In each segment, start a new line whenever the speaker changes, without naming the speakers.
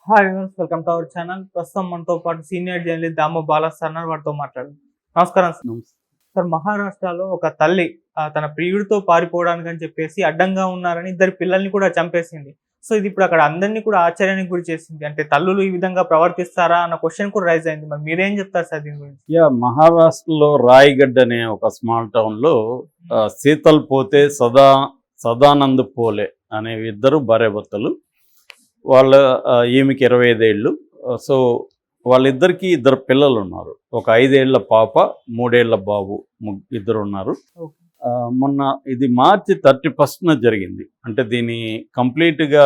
Hi viewers, welcome to our channel. ప్రస్తుతం మనతో పాటు సీనియర్ జర్నలిస్ట్ దాము బాలా సార్ ఉన్నారు. వారితో మాట్లాడదాం. నమస్కారం సార్.
నమస్తే.
సార్, మహారాష్ట్రలో ఒక తల్లి తన ప్రియుడితో పారిపోవడానికి అని చెప్పేసి అడ్డంగా ఉన్నారని ఇద్దరు పిల్లల్ని కూడా చంపేసింది. సో ఇది ఇప్పుడు అక్కడ అందరినీ కూడా ఆశ్చర్యానికి గురి చేసింది. అంటే తల్లులు ఈ విధంగా ప్రవర్తిస్తారా అన్న క్వశ్చన్ కూడా రైజ్ అయింది. మరి మీరేం చెప్తారు సార్ దీని గురించి?
మహారాష్ట్రలో రాయగఢ్ అనే ఒక స్మాల్ టౌన్లో శీతల్ పోతే సదానంద్ పోలే అనే ఇద్దరు భార్యాభర్తలు. వాళ్ళ ఈమెకి 25 ఏళ్ళు. సో వాళ్ళిద్దరికి ఇద్దరు పిల్లలు ఉన్నారు. ఒక 5 ఏళ్ల పాప, 3 ఏళ్ల బాబు, ఇద్దరు ఉన్నారు. మొన్న ఇది మార్చి 31న జరిగింది. అంటే దీని కంప్లీట్గా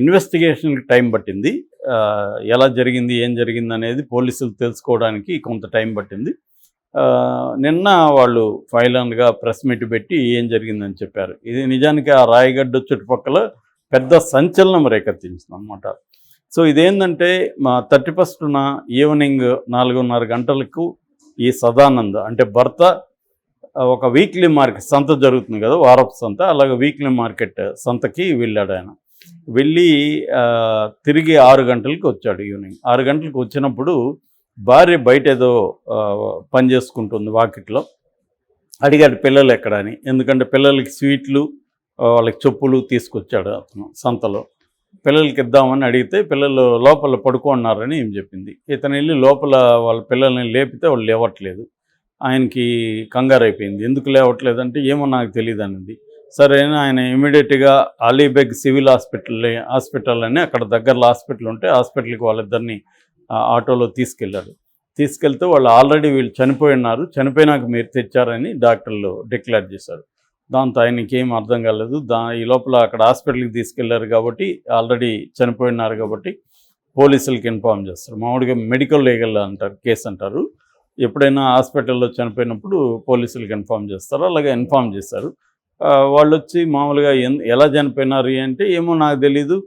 ఇన్వెస్టిగేషన్కి టైం పట్టింది. ఎలా జరిగింది, ఏం జరిగింది అనేది పోలీసులు తెలుసుకోవడానికి కొంత టైం పట్టింది. నిన్న వాళ్ళు ఫైనల్గా ప్రెస్ మీట్ పెట్టి ఏం జరిగిందని చెప్పారు. ఇది నిజానికి ఆ రాయగఢ్ చుట్టుపక్కల పెద్ద సంచలనం రేకెత్తించింది అన్నమాట. సో ఇదేంటంటే మా 31న ఈవినింగ్ 4:30 గంటలకు ఈ సదానంద్ అంటే భర్త ఒక వీక్లీ మార్కెట్ సంత జరుగుతుంది కదా, వారపు సంత, అలాగే వీక్లీ మార్కెట్ సంతకి వెళ్ళాడు. ఆయన వెళ్ళి తిరిగి 6 గంటలకి వచ్చాడు. ఈవినింగ్ 6 గంటలకు వచ్చినప్పుడు భార్య బయట ఏదో పని చేసుకుంటుంది వాకిట్లో. అడిగాడు పిల్లలు ఎక్కడ అని. ఎందుకంటే పిల్లలకి స్వీట్లు, వాళ్ళకి చెప్పులు తీసుకొచ్చాడు అతను సంతలో. పిల్లలకి ఇద్దామని అడిగితే పిల్లలు లోపల పడుకున్నారని ఏం చెప్పింది. ఇతను వెళ్ళి లోపల వాళ్ళ పిల్లల్ని లేపితే వాళ్ళు లేవట్లేదు. ఆయనకి కంగారు అయిపోయింది. ఎందుకు లేవట్లేదంటే ఏమో నాకు తెలియదు అన్నది. సరే ఆయన ఇమీడియట్గా అలీబెగ్ సివిల్ హాస్పిటల్ అని అక్కడ దగ్గరలో హాస్పిటల్ ఉంటే హాస్పిటల్కి వాళ్ళిద్దరిని ఆటోలో తీసుకెళ్లారు. తీసుకెళ్తే వాళ్ళు ఆల్రెడీ వీళ్ళు చనిపోయి ఉన్నారు, చనిపోయినాక మీరు తెచ్చారని డాక్టర్లు డిక్లేర్ చేశారు. దాంతో ఆయనకి ఏం అర్థం కాలేదు. ఈ లోపల అక్కడ హాస్పిటల్కి తీసుకెళ్లారు కాబట్టి ఆల్రెడీ చనిపోయి ఉన్నారు కాబట్టి పోలీసులకి ఇన్ఫార్మ్ చేస్తారు. మామూలుగా మెడికల్ లీగల్ అంటారు, కేసు అంటారు. ఎప్పుడైనా హాస్పిటల్లో చనిపోయినప్పుడు పోలీసులకు ఇన్ఫార్మ్ చేస్తారు. అలాగే ఇన్ఫార్మ్ చేశారు. వాళ్ళు వచ్చి మామూలుగా ఎలా చనిపోయినారు అంటే ఏమో నాకు తెలీదు,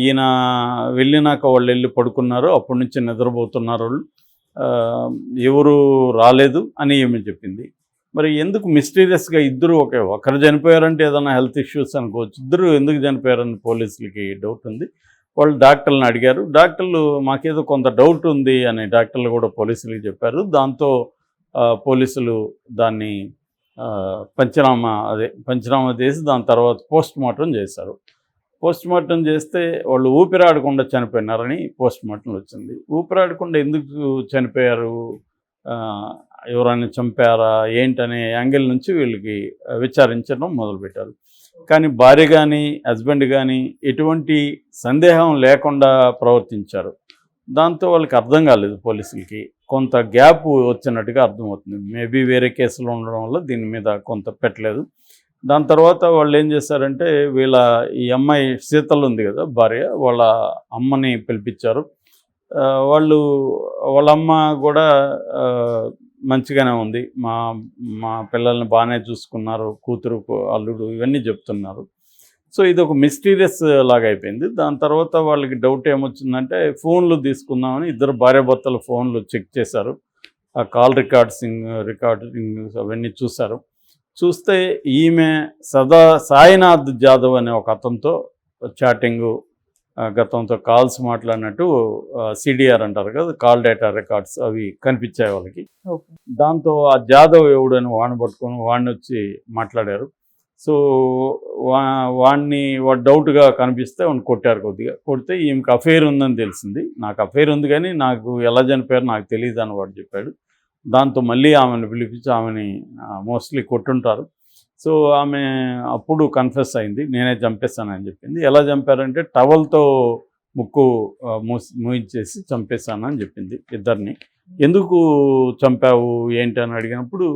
ఈయన వెళ్ళినాక వాళ్ళు వెళ్ళి పడుకున్నారు, అప్పటి నుంచి నిద్రపోతున్నారు వాళ్ళు, ఎవరు రాలేదు అని ఏమి చెప్పింది. మరి ఎందుకు మిస్టీరియస్గా ఇద్దరు ఒకరు చనిపోయారంటే ఏదైనా హెల్త్ ఇష్యూస్ అనుకోవచ్చు, ఇద్దరు ఎందుకు చనిపోయారని పోలీసులకి డౌట్ ఉంది. వాళ్ళు డాక్టర్లను అడిగారు. డాక్టర్లు మాకేదో కొంత డౌట్ ఉంది అని డాక్టర్లు కూడా పోలీసులకి చెప్పారు. దాంతో పోలీసులు దాన్ని పంచనామా చేసి దాని తర్వాత పోస్ట్ మార్టం చేశారు. పోస్ట్ మార్టం చేస్తే వాళ్ళు ఊపిరాడకుండా చనిపోయినారని పోస్ట్ మార్టం వచ్చింది. ఊపిరాడకుండా ఎందుకు చనిపోయారు, ఎవరైనా చంపారా ఏంటనే యాంగిల్ నుంచి వీళ్ళకి విచారించడం మొదలుపెట్టారు. కానీ భార్య కానీ హస్బెండ్ కానీ ఎటువంటి సందేహం లేకుండా ప్రవర్తించారు. దాంతో వాళ్ళకి అర్థం కాలేదు పోలీసులకి. కొంత గ్యాప్ వచ్చినట్టుగా అర్థమవుతుంది. మేబీ వేరే కేసులు ఉండడం వల్ల దీని మీద కొంత పెట్టలేదు. దాని తర్వాత వాళ్ళు ఏం చేశారంటే ఈ అమ్మాయి శీతల్ ఉంది కదా భార్య, వాళ్ళ అమ్మని పిలిపించారు. వాళ్ళ అమ్మ కూడా మంచిగానే ఉంది, మా పిల్లల్ని బాగానే చూసుకున్నారు, కూతురు అల్లుడు ఇవన్నీ చెప్తున్నారు. సో ఇది ఒక మిస్టీరియస్ లాగా అయిపోయింది. దాని తర్వాత వాళ్ళకి డౌట్ ఏమొచ్చిందంటే ఫోన్లు తీసుకుందామని ఇద్దరు భార్యాభర్తల ఫోన్లు చెక్ చేశారు. ఆ కాల్ రికార్డింగ్ అవన్నీ చూశారు. చూస్తే ఈమె సాయినాథ్ జాదవ్ అనే ఒక అతనితో చాటింగు, గతంతో కాల్స్ మాట్లాడినట్టు సిడిఆర్ అంటారు కదా, కాల్ డేటా రికార్డ్స్, అవి కనిపించాయి వాళ్ళకి. దాంతో ఆ జాదవ్ ఎవడని వాడిని పట్టుకొని వాడిని వచ్చి మాట్లాడారు. సో వాడిని డౌట్గా కనిపిస్తే వాడిని కొట్టారు. కొద్దిగా కొడితే ఈమెకు అఫైర్ ఉందని తెలిసింది. నాకు అఫైర్ ఉంది కానీ నాకు ఎలా చనిపోయారో నాకు తెలియదు అని వాడు చెప్పాడు. దాంతో మళ్ళీ ఆమెను పిలిపించి ఆమెని మోస్ట్లీ కొట్టుంటారు. సో ఆమె అప్పుడు కన్ఫెస్ అయింది, నేనే చంపేశానని చెప్పింది. ఎలా చంపారంటే టవల్తో ముక్కు మూయించేసి చంపేశానని చెప్పింది ఇద్దరిని. ఎందుకు చంపావు ఏంటి అని అడిగినప్పుడు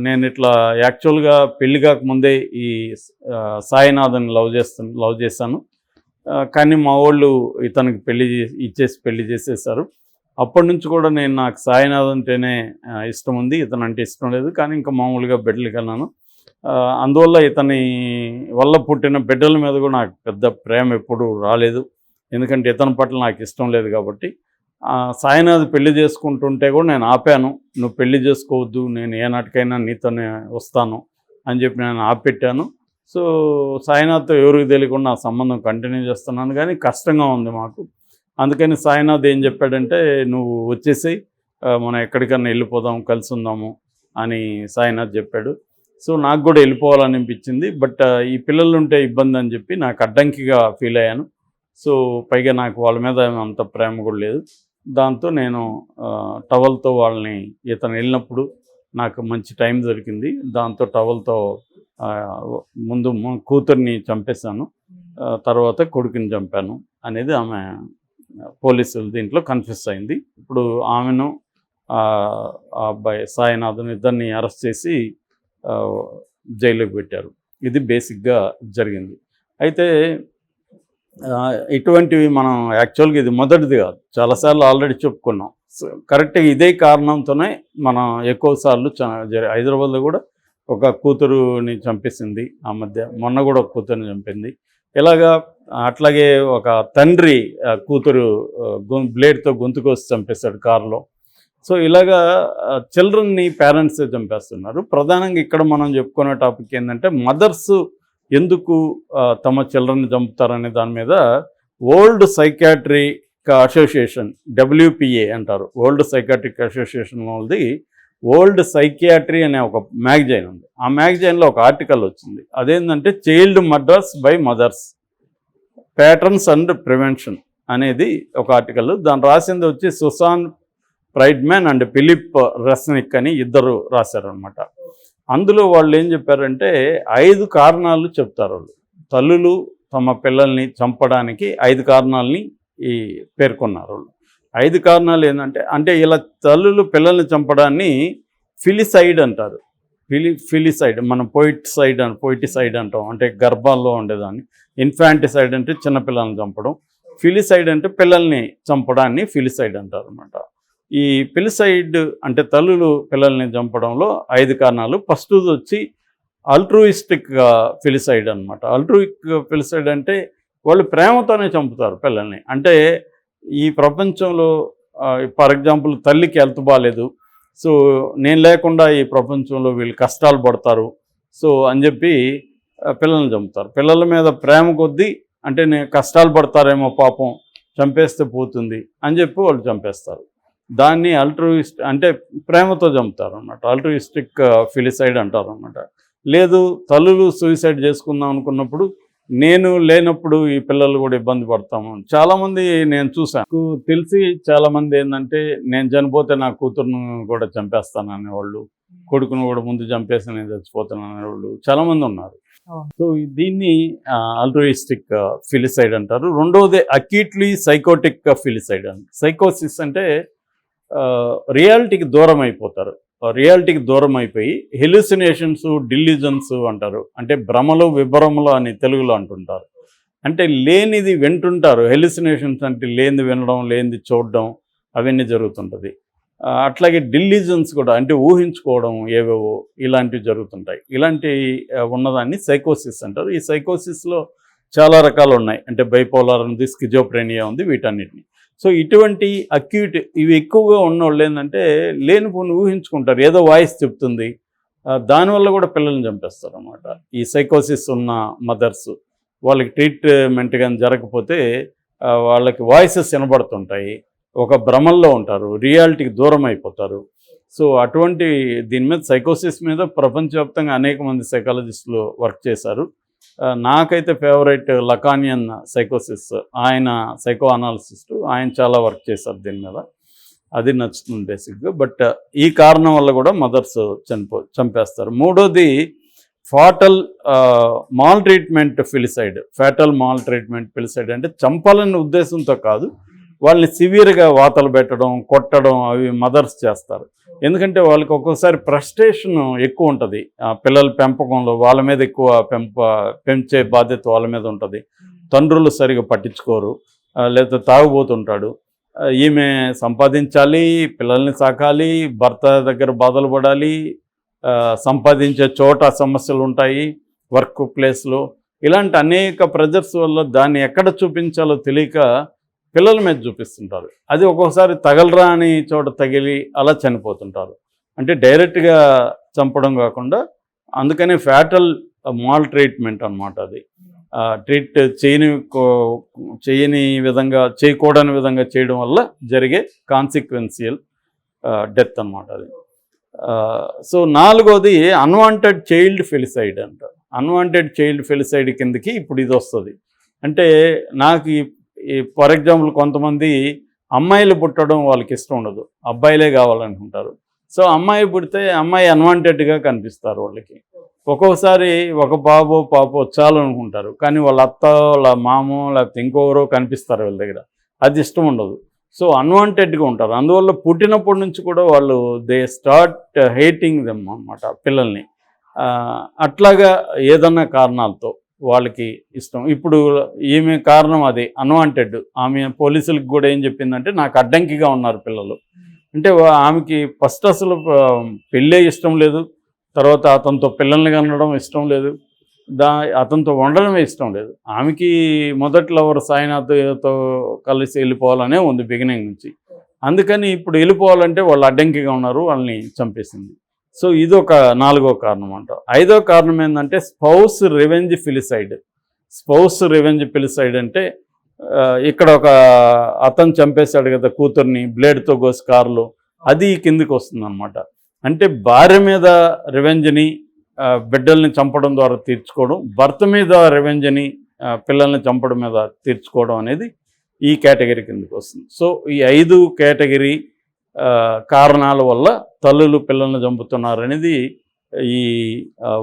నేను ఇట్లా యాక్చువల్గా పెళ్లి కాకముందే ఈ సాయినాథ్ని లవ్ చేశాను, కానీ మా వాళ్ళు ఇతనికి పెళ్లి చేసేసారు. అప్పటి నుంచి కూడా నాకు సాయినాథ్ అంటేనే ఇష్టం ఉంది, ఇతను అంటే ఇష్టం లేదు, కానీ ఇంకా మామూలుగా బిడ్డలకి వెళ్ళాను. అందువల్ల ఇతని వల్ల పుట్టిన బిడ్డల మీద కూడా నాకు పెద్ద ప్రేమ ఎప్పుడు రాలేదు, ఎందుకంటే ఇతని పట్ల నాకు ఇష్టం లేదు కాబట్టి. సాయినాథ్ పెళ్లి చేసుకుంటుంటే కూడా నేను ఆపాను, నువ్వు పెళ్లి చేసుకోవద్దు, నేను ఏ నాటికైనా నీతోనే వస్తాను అని చెప్పి నేను ఆపెట్టాను. సో సాయినాథ్తో ఎవరికి తెలియకుండా ఆ సంబంధం కంటిన్యూ చేస్తున్నాను, కానీ కష్టంగా ఉంది మాకు. అందుకని సాయినాథ్ ఏం చెప్పాడంటే, నువ్వు వచ్చేసి మనం ఎక్కడికన్నా వెళ్ళిపోదాం, కలిసి ఉందాము అని సాయినాథ్ చెప్పాడు. సో నాకు కూడా వెళ్ళిపోవాలనిపించింది. బట్ ఈ పిల్లలు ఉంటే ఇబ్బంది అని చెప్పి నాకు అడ్డంకిగా ఫీల్ అయ్యాను. సో పైగా నాకు వాళ్ళ మీద అంత ప్రేమ కూడా లేదు. దాంతో నేను టవల్తో వాళ్ళని, ఇతను వెళ్ళినప్పుడు నాకు మంచి టైం దొరికింది, దాంతో టవల్తో ముందు కూతుర్ని చంపేశాను, తర్వాత కొడుకుని చంపాను అనేది ఆమె పోలీసులు దీంట్లో కన్ఫ్యూస్ అయింది. ఇప్పుడు ఆమెను ఆ అబ్బాయి సాయినాథన్ ఇద్దరిని అరెస్ట్ చేసి జైలుకి పెట్టారు. ఇది బేసిక్గా జరిగింది. అయితే ఇటువంటివి మనం యాక్చువల్గా ఇది మొదటిది కాదు, చాలాసార్లు ఆల్రెడీ చెప్పుకున్నాం. కరెక్ట్గా ఇదే కారణంతోనే మనం ఎక్కువసార్లు హైదరాబాద్లో కూడా ఒక కూతురుని చంపేసింది ఆ మధ్య, మొన్న కూడా ఒక కూతురుని చంపింది. ఇలాగా అట్లాగే ఒక తండ్రి కూతురు బ్లేడ్తో గొంతుకోసి చంపేశాడు కారులో. సో ఇలాగా చిల్డ్రన్ని పేరెంట్సే చంపేస్తున్నారు. ప్రధానంగా ఇక్కడ మనం చెప్పుకునే టాపిక్ ఏంటంటే, మదర్స్ ఎందుకు తమ చిల్డ్రన్ని చంపుతారనే దాని మీద వరల్డ్ సైకాట్రిక్ అసోసియేషన్, WPA అంటారు, వరల్డ్ సైకాట్రిక్ అసోసియేషన్ వాళ్ళది వరల్డ్ సైకియాట్రీ అనే ఒక మ్యాగజైన్ ఉంది. ఆ మ్యాగజైన్లో ఒక ఆర్టికల్ వచ్చింది. అదేంటంటే child murders by mothers, patterns and prevention అనేది ఒక ఆర్టికల్. దాన్ని రాసింది వచ్చి Susan Friedman and Philip Resnick అని ఇద్దరు రాశారనమాట. అందులో వాళ్ళు ఏం చెప్పారంటే 5 కారణాలు చెప్తారు వాళ్ళు. తల్లులు తమ పిల్లల్ని చంపడానికి 5 కారణాలని పేర్కొన్నారు వాళ్ళు. 5 కారణాలు ఏంటంటే, అంటే ఇలా తల్లులు పిల్లల్ని చంపడాన్ని ఫిలిసైడ్ అంటారు. ఫిలిసైడ్ మనం పోయిటిసైడ్ అంటాం, అంటే గర్భాల్లో ఉండేదాన్ని. ఇన్ఫాంటిసైడ్ అంటే చిన్నపిల్లల్ని చంపడం. ఫిలిసైడ్ అంటే పిల్లల్ని చంపడాన్ని ఫిలిసైడ్ అంటారు అనమాట. ఈ ఫిలిసైడ్ అంటే తల్లులు పిల్లల్ని చంపడంలో 5 కారణాలు. ఫస్ట్ వచ్చి అల్ట్రూయిస్టిక్ ఫిలిసైడ్ అనమాట. అల్ట్రూయిక్ ఫిలిసైడ్ అంటే వాళ్ళు ప్రేమతోనే చంపుతారు పిల్లల్ని. అంటే ఈ ప్రపంచంలో ఫర్ ఎగ్జాంపుల్ తల్లికి హెల్త్ బాగాలేదు, సో నేను లేకుండా ఈ ప్రపంచంలో వీళ్ళు కష్టాలు పడతారు, సో అని చెప్పి పిల్లల్ని చంపుతారు. పిల్లల మీద ప్రేమ కొద్దీ, అంటే నేను కష్టాలు పడతారేమో పాపం, చంపేస్తే పోతుంది అని చెప్పి వాళ్ళు చంపేస్తారు. దాన్ని అంటే ప్రేమతో చంపుతారు అన్నమాట. అల్ట్రూయిస్టిక్ ఫిలిసైడ్ అంటారు అన్నమాట. లేదు తల్లులు సూసైడ్ చేసుకుందాం అనుకున్నప్పుడు, నేను లేనప్పుడు ఈ పిల్లలు కూడా ఇబ్బంది పడతాము. చాలామంది నేను చూసాను, తెలిసి చాలామంది ఏంటంటే, నేను చనిపోతే నా కూతురును కూడా చంపేస్తాను అనేవాళ్ళు, కొడుకును కూడా ముందు చంపేసి నేను చచ్చిపోతాను అనేవాళ్ళు చాలామంది ఉన్నారు. సో దీన్ని అల్ట్రూయిస్టిక్ ఫిలిసైడ్ అంటారు. రెండవది అక్యూట్లీ సైకోటిక్ ఫిలిసైడ్ అంట. సైకోసిస్ అంటే రియాలిటీకి దూరం అయిపోతారు. రియాలిటీకి దూరం అయిపోయి హెల్యూసినేషన్స్, డిల్యూజన్స్ అంటారు. అంటే భ్రమలు, విభ్రమలు అని తెలుగులో అంటుంటారు. అంటే లేనిది వింటుంటారు. హెల్యూసినేషన్స్ అంటే లేనిది వినడం, లేనిది చూడడం, అవన్నీ జరుగుతుంటుంది. అట్లాగే డిల్యూజన్స్ కూడా, అంటే ఊహించుకోవడం ఏవేవో ఇలాంటివి జరుగుతుంటాయి. ఇలాంటి ఉన్నదాన్ని సైకోసిస్ అంటారు. ఈ సైకోసిస్లో చాలా రకాలు ఉన్నాయి. అంటే బైపోలార్ ఉంది, స్కిజోప్రేనియా ఉంది, వీటన్నిటిని. సో ఇటువంటి అక్యూట్ ఇవి ఎక్కువగా ఉన్నవాళ్ళు ఏంటంటే లేనిపోని ఊహించుకుంటారు, ఏదో వాయిస్ చెప్తుంది, దానివల్ల కూడా పిల్లల్ని చంపేస్తారు అన్నమాట. ఈ సైకోసిస్ ఉన్న మదర్స్, వాళ్ళకి ట్రీట్మెంట్ కానీ జరగకపోతే వాళ్ళకి వాయిసెస్ వినబడుతుంటాయి, ఒక భ్రమల్లో ఉంటారు, రియాలిటీకి దూరం అయిపోతారు. సో అటువంటి దీని మీద, సైకోసిస్ మీద ప్రపంచవ్యాప్తంగా అనేక మంది సైకాలజిస్టులు వర్క్ చేశారు. నాకైతే ఫేవరెట్ లకానియన్ సైకోసిస్, ఆయన సైకో అనాలిసిస్ట్, ఆయన చాలా వర్క్ చేశారు దీని మీద, అది నచ్చుతుంది బేసిక్గా. బట్ ఈ కారణం వల్ల కూడా మదర్స్ చంపేస్తారు. మూడోది fatal maltreatment filicide. Fatal maltreatment filicide అంటే చంపాలనే ఉద్దేశంతో కాదు, వాళ్ళని సివియర్గా వాతలు పెట్టడం, కొట్టడం అవి మదర్స్ చేస్తారు. ఎందుకంటే వాళ్ళకి ఒక్కోసారి ఫ్రస్ట్రేషన్ ఎక్కువ ఉంటుంది పిల్లల పెంపకంలో, వాళ్ళ మీద ఎక్కువ పెంచే బాధ్యత వాళ్ళ మీద ఉంటుంది. తండ్రులు సరిగా పట్టించుకోరు, లేదా తాగుబోతుంటాడు, ఈమె సంపాదించాలి, పిల్లల్ని సాకాలి, భర్త దగ్గర బాధలు పడాలి, సంపాదించే చోట సమస్యలు ఉంటాయి, వర్క్ ప్లేస్లో, ఇలాంటి అనేక ప్రెజర్స్ వల్ల దాన్ని ఎక్కడ చూపించాలో తెలియక పిల్లల మీద చూపిస్తుంటారు. అది ఒక్కొక్కసారి తగలరా అని చోట తగిలి అలా చనిపోతుంటారు. అంటే డైరెక్ట్గా చంపడం కాకుండా, అందుకనే ఫ్యాటల్ మాల్ ట్రీట్మెంట్ అనమాట అది. ట్రీట్ చేయని విధంగా, చేయకూడని విధంగా చేయడం వల్ల జరిగే కాన్సిక్వెన్షియల్ డెత్ అనమాట అది. సో 4వది అన్వాంటెడ్ చైల్డ్ ఫెలిసైడ్ అంట. అన్వాంటెడ్ చైల్డ్ ఫెలిసైడ్ కిందకి ఇప్పుడు ఇది వస్తుంది. అంటే నాకు ఫర్ ఎగ్జాంపుల్ కొంతమంది అమ్మాయిలు పుట్టడం వాళ్ళకి ఇష్టం ఉండదు, అబ్బాయిలే కావాలనుకుంటారు. సో అమ్మాయి పుడితే అమ్మాయి అన్వాంటెడ్గా కనిపిస్తారు వాళ్ళకి. ఒక్కొక్కసారి ఒక బాబో పాపో చాలనుకుంటారు, కానీ వాళ్ళ అత్త, వాళ్ళ మామో, లేకపోతే ఇంకొకరో కనిపిస్తారు వీళ్ళ దగ్గర. అది ఇష్టం ఉండదు. సో అన్వాంటెడ్గా ఉంటారు. అందువల్ల పుట్టినప్పటి నుంచి కూడా వాళ్ళు దే స్టార్ట్ హేటింగ్ దెమ్ అన్నమాట పిల్లల్ని. అట్లాగా ఏదన్నా కారణాలతో వాళ్ళకి ఇష్టం. ఇప్పుడు ఈమె కారణం అది అన్వాంటెడ్. ఆమె పోలీసులకు కూడా ఏం చెప్పిందంటే నాకు అడ్డంకిగా ఉన్నారు పిల్లలు అంటే. ఆమెకి ఫస్ట్ అసలు పెళ్ళే ఇష్టం లేదు, తర్వాత అతనితో పిల్లల్ని కనడం ఇష్టం లేదు, అతనితో ఉండడమే ఇష్టం లేదు. ఆమెకి మొదట్లో ఎవరు సాయినాథ్తో కలిసి వెళ్ళిపోవాలనే ఉంది బిగినింగ్ నుంచి. అందుకని ఇప్పుడు వెళ్ళిపోవాలంటే వాళ్ళు అడ్డంకిగా ఉన్నారు, వాళ్ళని చంపేసింది. సో ఇదొక 4వ కారణం అంట. 5వ కారణం ఏంటంటే spouse revenge filicide. Spouse revenge filicide అంటే ఇక్కడ ఒక అతను చంపేశాడు కదా కూతుర్ని బ్లేడ్తో కోసి కారులో, అది కిందికి వస్తుంది అనమాట. అంటే భార్య మీద రివెంజ్ని బిడ్డల్ని చంపడం ద్వారా తీర్చుకోవడం, భర్త మీద రివెంజ్ని పిల్లల్ని చంపడం మీద తీర్చుకోవడం అనేది ఈ కేటగిరీ కిందకి వస్తుంది. సో ఈ 5 కేటగిరీ కారణాల వల్ల తల్లులు పిల్లల్ని చంపుతున్నారు అనేది ఈ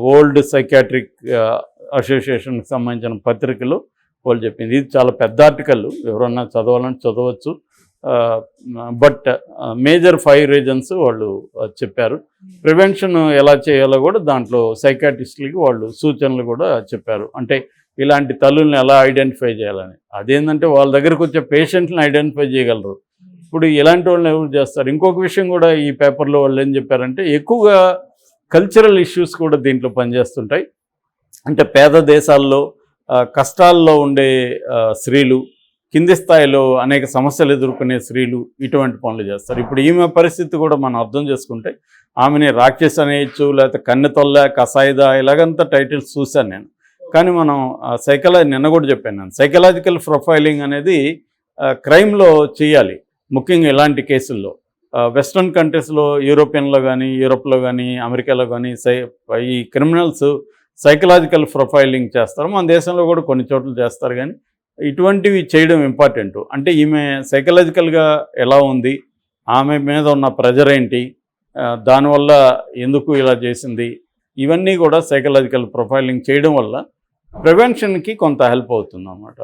వరల్డ్ సైకాట్రిక్ అసోసియేషన్కి సంబంధించిన పత్రికలో వాళ్ళు చెప్పింది. ఇది చాలా పెద్ద ఆర్టికల్, ఎవరన్నా చదవాలంటే చదవచ్చు. బట్ మేజర్ 5 రీజన్స్ వాళ్ళు చెప్పారు. ప్రివెన్షన్ ఎలా చేయాలో కూడా దాంట్లో సైకాట్రిస్టులకి వాళ్ళు సూచనలు కూడా చెప్పారు. అంటే ఇలాంటి తల్లుల్ని ఎలా ఐడెంటిఫై చేయాలని. అదేంటంటే వాళ్ళ దగ్గరకు వచ్చే పేషెంట్ని ఐడెంటిఫై చేయగలరు. ఇప్పుడు ఇలాంటి వాళ్ళని ఎవరు చేస్తారు. ఇంకొక విషయం కూడా ఈ పేపర్లో వాళ్ళు ఏం చెప్పారంటే ఎక్కువగా కల్చరల్ ఇష్యూస్ కూడా దీంట్లో పనిచేస్తుంటాయి. అంటే పేద దేశాల్లో కష్టాల్లో ఉండే స్త్రీలు, కింది స్థాయిలో అనేక సమస్యలు ఎదుర్కొనే స్త్రీలు ఇటువంటి పనులు చేస్తారు. ఇప్పుడు ఈమె పరిస్థితి కూడా మనం అర్థం చేసుకుంటే ఆమెని రాక్షస్ అనేయచ్చు, లేకపోతే కన్నెతొల్ల, కసాయిద, ఇలాగంతా టైటిల్స్ చూశాను నేను. కానీ మనం నిన్న కూడా చెప్పాను నేను, సైకలాజికల్ ప్రొఫైలింగ్ అనేది క్రైమ్లో చేయాలి, ముఖ్యంగా ఇలాంటి కేసుల్లో. వెస్ట్రన్ కంట్రీస్లో, యూరోపియన్లో కానీ, యూరోప్లో కానీ, అమెరికాలో కానీ ఈ క్రిమినల్స్ సైకలాజికల్ ప్రొఫైలింగ్ చేస్తారు. మన దేశంలో కూడా కొన్ని చోట్ల చేస్తారు. కానీ ఇటువంటివి చేయడం ఇంపార్టెంట్. అంటే ఈమె సైకలాజికల్గా ఎలా ఉంది, ఆమె మీద ఉన్న ప్రెజర్ ఏంటి, దానివల్ల ఎందుకు ఇలా చేసింది, ఇవన్నీ కూడా సైకలాజికల్ ప్రొఫైలింగ్ చేయడం వల్ల ప్రివెన్షన్కి కొంత హెల్ప్ అవుతుంది అన్నమాట.